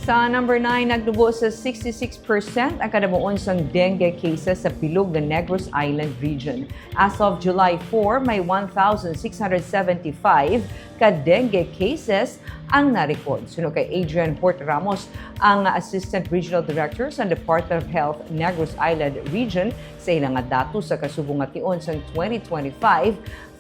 Sa number 9, nagnubo sa 66% ang Kadamuon sang dengue cases sa bilog ng Negros Island region. As of July 4, may 1,675 ka-dengue cases ang na-record. Suno kay Adrian Ramos, ang Assistant Regional Director sa Department of Health Negros Island region, sa ilang datos sa kasubong ation sa 2025,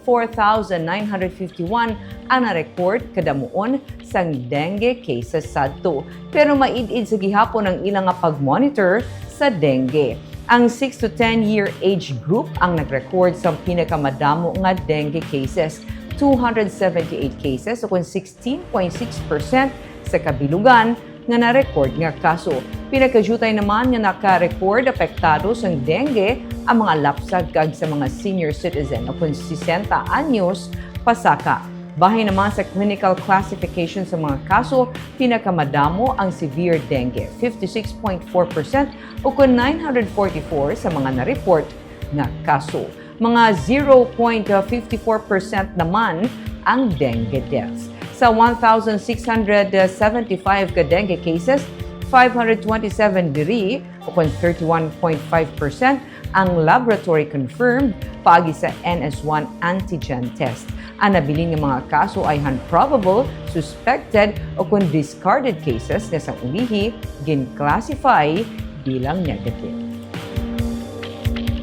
4,951 ang na-record kadamuon sang dengue cases sadto. Pero maid-id sa gihapon ang ilang pag-monitor sa dengue. Ang 6 to 10 year age group ang nag-record sa pinakamadamo nga dengue cases, 278 cases o 16.6% sa kabilugan nga na-record nga kaso. Pinakajutay naman nga naka-record apektado sa dengue ang mga lapsag kag sa mga senior citizen o 60 anyos pasaka. Bahin naman sa clinical classification sa mga kaso, pinakamadamo ang severe dengue, 56.4% o 944 sa mga na-report nga kaso. Mga 0.54% naman ang dengue deaths. Sa 1,675 ka dengue cases, 527 diri o 31.5% ang laboratory confirmed paagi sa NS1 antigen test. Ang nabiling ng mga kaso ay unprobable, suspected o kung discarded cases na sa ulihi, gin-classify bilang negative.